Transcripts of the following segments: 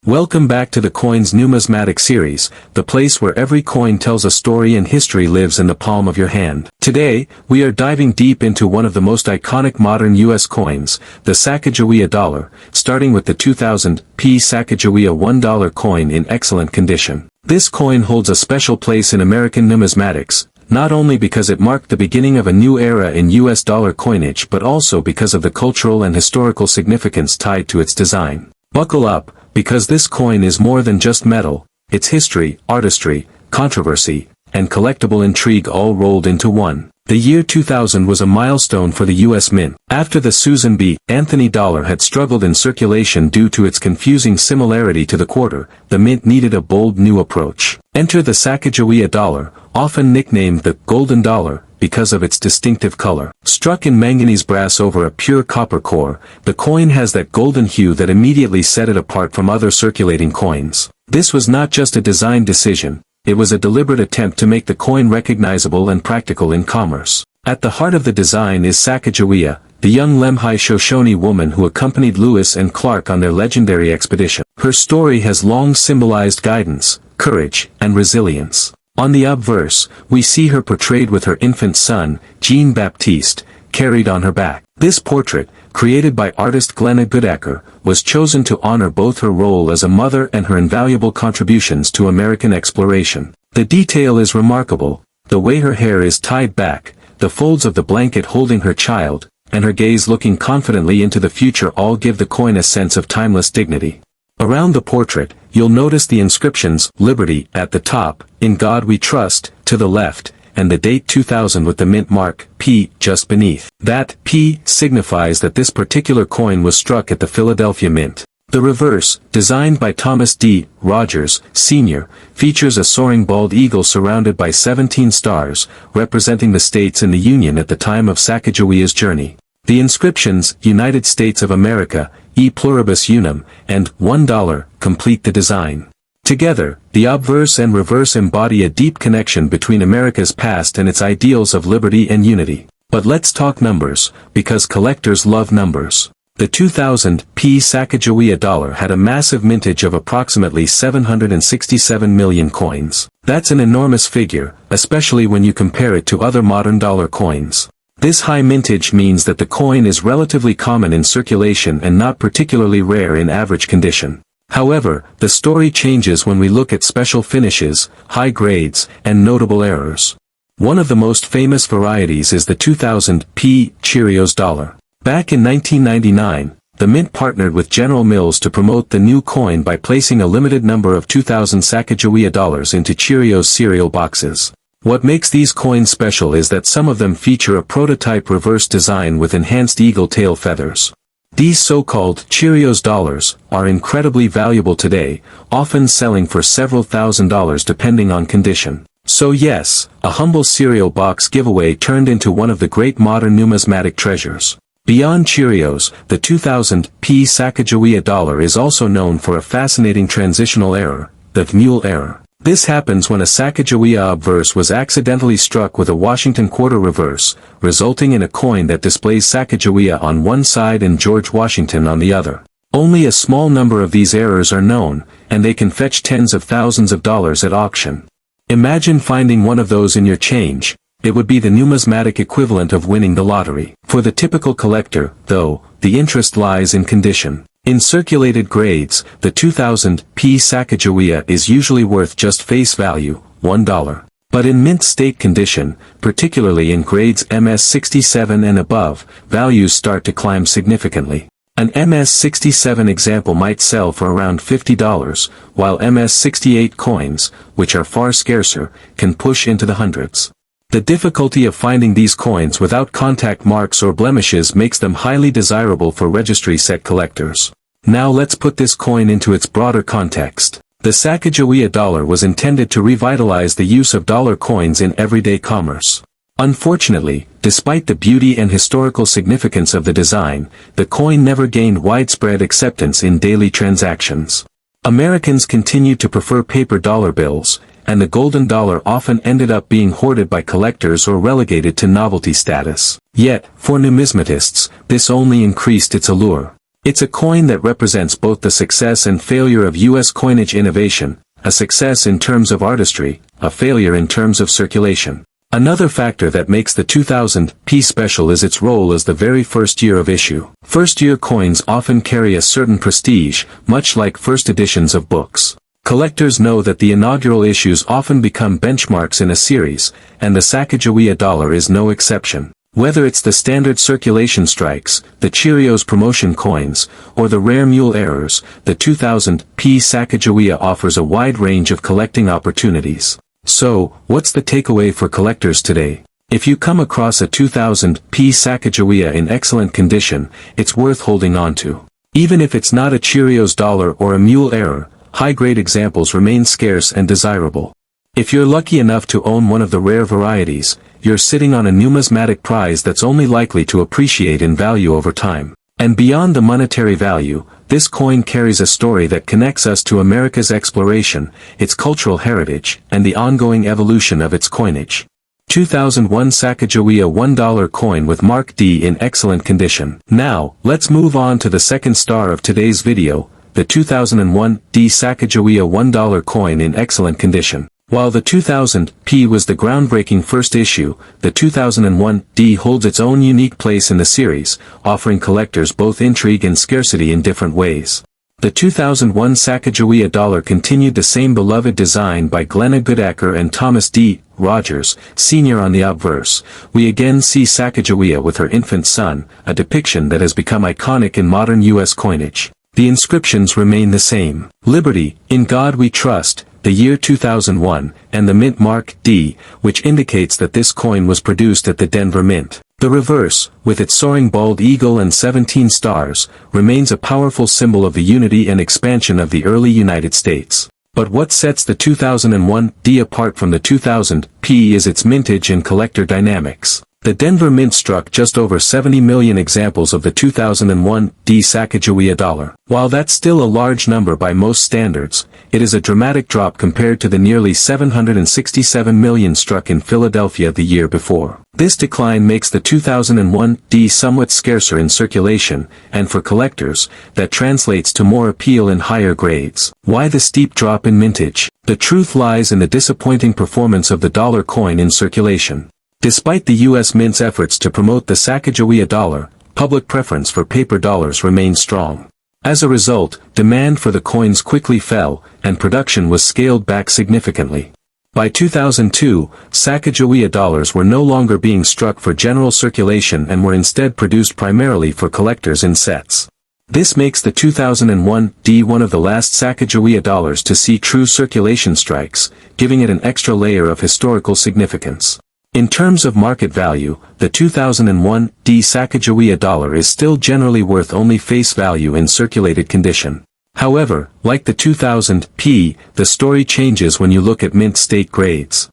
Welcome back to the Coins Numismatic series, the place where every coin tells a story and history lives in the palm of your hand. Today, we are diving deep into one of the most iconic modern U.S. coins, the Sacagawea Dollar, starting with the 2000p Sacagawea $1 coin in excellent condition. This coin holds a special place in American numismatics, not only because it marked the beginning of a new era in U.S. dollar coinage but also because of the cultural and historical significance tied to its design. Buckle up, because this coin is more than just metal, it's history, artistry, controversy, and collectible intrigue all rolled into one. The year 2000 was a milestone for the U.S. Mint. After the Susan B. Anthony dollar had struggled in circulation due to its confusing similarity to the quarter, the Mint needed a bold new approach. Enter the Sacagawea Dollar, often nicknamed the Golden Dollar, because of its distinctive color. Struck in manganese brass over a pure copper core, the coin has that golden hue that immediately set it apart from other circulating coins. This was not just a design decision, it was a deliberate attempt to make the coin recognizable and practical in commerce. At the heart of the design is Sacagawea, the young Lemhi Shoshone woman who accompanied Lewis and Clark on their legendary expedition. Her story has long symbolized guidance, courage, and resilience. On the obverse, we see her portrayed with her infant son, Jean-Baptiste, carried on her back. This portrait, created by artist Glenna Goodacker, was chosen to honor both her role as a mother and her invaluable contributions to American exploration. The detail is remarkable, the way her hair is tied back, the folds of the blanket holding her child, and her gaze looking confidently into the future all give the coin a sense of timeless dignity. Around the portrait, you'll notice the inscriptions, Liberty, at the top, In God We Trust, to the left, and the date 2000 with the mint mark, P, just beneath. That P signifies that this particular coin was struck at the Philadelphia Mint. The reverse, designed by Thomas D. Rogers, Sr., features a soaring bald eagle surrounded by 17 stars, representing the states in the Union at the time of Sacagawea's journey. The inscriptions, United States of America, E pluribus unum, and $1, complete the design. Together, the obverse and reverse embody a deep connection between America's past and its ideals of liberty and unity. But let's talk numbers, because collectors love numbers. The 2000p Sacagawea Dollar had a massive mintage of approximately 767 million coins. That's an enormous figure, especially when you compare it to other modern dollar coins. This high mintage means that the coin is relatively common in circulation and not particularly rare in average condition. However, the story changes when we look at special finishes, high grades, and notable errors. One of the most famous varieties is the 2000p Cheerios Dollar. Back in 1999, the Mint partnered with General Mills to promote the new coin by placing a limited number of 2000 Sacagawea dollars into Cheerios cereal boxes. What makes these coins special is that some of them feature a prototype reverse design with enhanced eagle tail feathers. These so-called Cheerios dollars are incredibly valuable today, often selling for several $1,000s depending on condition. So yes, a humble cereal box giveaway turned into one of the great modern numismatic treasures. Beyond Cheerios, the 2000p Sacagawea Dollar is also known for a fascinating transitional error, the mule error. This happens when a Sacagawea obverse was accidentally struck with a Washington quarter reverse, resulting in a coin that displays Sacagawea on one side and George Washington on the other. Only a small number of these errors are known, and they can fetch tens of thousands of dollars at auction. Imagine finding one of those in your change. It would be the numismatic equivalent of winning the lottery. For the typical collector, though, the interest lies in condition. In circulated grades, the 2000p Sacagawea is usually worth just face value, $1. But in mint state condition, particularly in grades MS67 and above, values start to climb significantly. An MS67 example might sell for around $50, while MS68 coins, which are far scarcer, can push into the hundreds. The difficulty of finding these coins without contact marks or blemishes makes them highly desirable for registry set collectors. Now let's put this coin into its broader context. The Sacagawea Dollar was intended to revitalize the use of dollar coins in everyday commerce. Unfortunately, despite the beauty and historical significance of the design, the coin never gained widespread acceptance in daily transactions. Americans continued to prefer paper dollar bills, and the golden dollar often ended up being hoarded by collectors or relegated to novelty status. Yet, for numismatists, this only increased its allure. It's a coin that represents both the success and failure of U.S. coinage innovation, a success in terms of artistry, a failure in terms of circulation. Another factor that makes the 2000 P special is its role as the very first year of issue. First-year coins often carry a certain prestige, much like first editions of books. Collectors know that the inaugural issues often become benchmarks in a series, and the Sacagawea Dollar is no exception. Whether it's the standard circulation strikes, the Cheerios promotion coins, or the rare mule errors, the 2000 P Sacagawea offers a wide range of collecting opportunities. So, what's the takeaway for collectors today? If you come across a 2000 P Sacagawea in excellent condition, it's worth holding on to. Even if it's not a Cheerios dollar or a mule error, high-grade examples remain scarce and desirable. If you're lucky enough to own one of the rare varieties, you're sitting on a numismatic prize that's only likely to appreciate in value over time. And beyond the monetary value, this coin carries a story that connects us to America's exploration, its cultural heritage, and the ongoing evolution of its coinage. 2001 Sacagawea $1 coin with Mark D in excellent condition. Now, let's move on to the second star of today's video, the 2001 D Sacagawea $1 coin in excellent condition. While the 2000 P was the groundbreaking first issue, the 2001 D holds its own unique place in the series, offering collectors both intrigue and scarcity in different ways. The 2001 Sacagawea Dollar continued the same beloved design by Glenna Goodacker and Thomas D. Rogers, Sr. on the obverse. We again see Sacagawea with her infant son, a depiction that has become iconic in modern U.S. coinage. The inscriptions remain the same. Liberty, in God we trust, the year 2001, and the mint mark D, which indicates that this coin was produced at the Denver Mint. The reverse, with its soaring bald eagle and 17 stars, remains a powerful symbol of the unity and expansion of the early United States. But what sets the 2001 D apart from the 2000 P is its mintage and collector dynamics. The Denver Mint struck just over 70 million examples of the 2001 D Sacagawea Dollar. While that's still a large number by most standards, it is a dramatic drop compared to the nearly 767 million struck in Philadelphia the year before. This decline makes the 2001 D somewhat scarcer in circulation, and for collectors, that translates to more appeal in higher grades. Why the steep drop in mintage? The truth lies in the disappointing performance of the dollar coin in circulation. Despite the U.S. Mint's efforts to promote the Sacagawea Dollar, public preference for paper dollars remained strong. As a result, demand for the coins quickly fell, and production was scaled back significantly. By 2002, Sacagawea dollars were no longer being struck for general circulation and were instead produced primarily for collectors in sets. This makes the 2001 D one of the last Sacagawea dollars to see true circulation strikes, giving it an extra layer of historical significance. In terms of market value, the 2001 D Sacagawea Dollar is still generally worth only face value in circulated condition. However, like the 2000 P, the story changes when you look at mint state grades.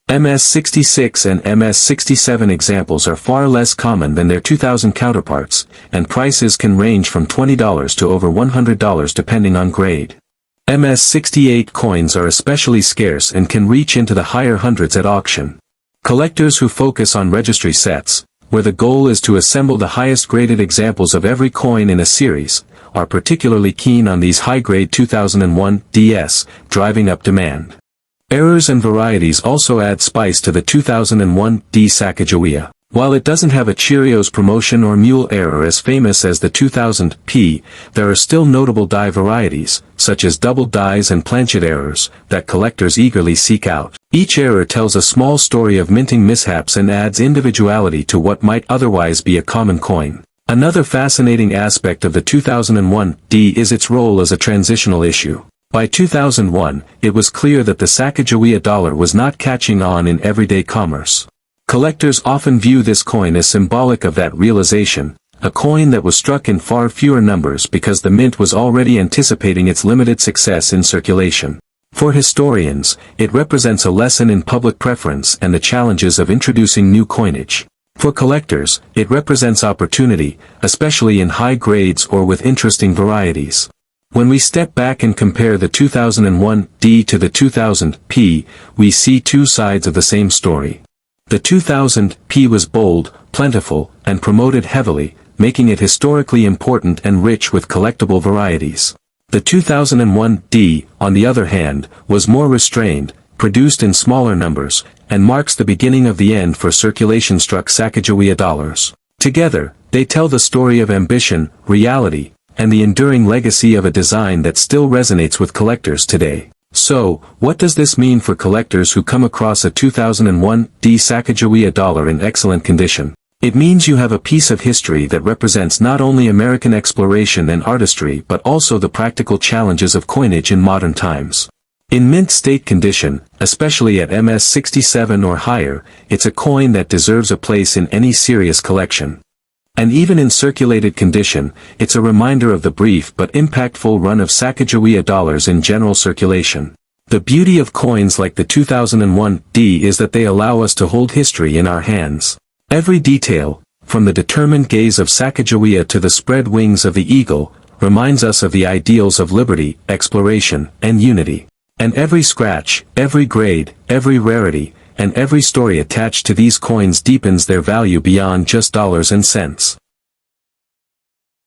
MS66 and MS67 examples are far less common than their 2000 counterparts, and prices can range from $20 to over $100 depending on grade. MS68 coins are especially scarce and can reach into the higher hundreds at auction. Collectors who focus on registry sets, where the goal is to assemble the highest graded examples of every coin in a series, are particularly keen on these high-grade 2001 DS, driving up demand. Errors and varieties also add spice to the 2001 D Sacagawea. While it doesn't have a Cheerios promotion or mule error as famous as the 2000 P, there are still notable die varieties, such as double dies and planchet errors, that collectors eagerly seek out. Each error tells a small story of minting mishaps and adds individuality to what might otherwise be a common coin. Another fascinating aspect of the 2001 D is its role as a transitional issue. By 2001, it was clear that the Sacagawea Dollar was not catching on in everyday commerce. Collectors often view this coin as symbolic of that realization, a coin that was struck in far fewer numbers because the mint was already anticipating its limited success in circulation. For historians, it represents a lesson in public preference and the challenges of introducing new coinage. For collectors, it represents opportunity, especially in high grades or with interesting varieties. When we step back and compare the 2001 D to the 2000 P, we see two sides of the same story. The 2000 P was bold, plentiful, and promoted heavily, making it historically important and rich with collectible varieties. The 2001 D, on the other hand, was more restrained, produced in smaller numbers, and marks the beginning of the end for circulation-struck Sacagawea dollars. Together, they tell the story of ambition, reality, and the enduring legacy of a design that still resonates with collectors today. So, what does this mean for collectors who come across a 2001 D Sacagawea dollar in excellent condition? It means you have a piece of history that represents not only American exploration and artistry but also the practical challenges of coinage in modern times. In mint state condition, especially at MS 67 or higher, it's a coin that deserves a place in any serious collection. And even in circulated condition, it's a reminder of the brief but impactful run of Sacagawea dollars in general circulation. The beauty of coins like the 2001 D is that they allow us to hold history in our hands. Every detail, from the determined gaze of Sacagawea to the spread wings of the eagle, reminds us of the ideals of liberty, exploration, and unity. And every scratch, every grade, every rarity, and every story attached to these coins deepens their value beyond just dollars and cents.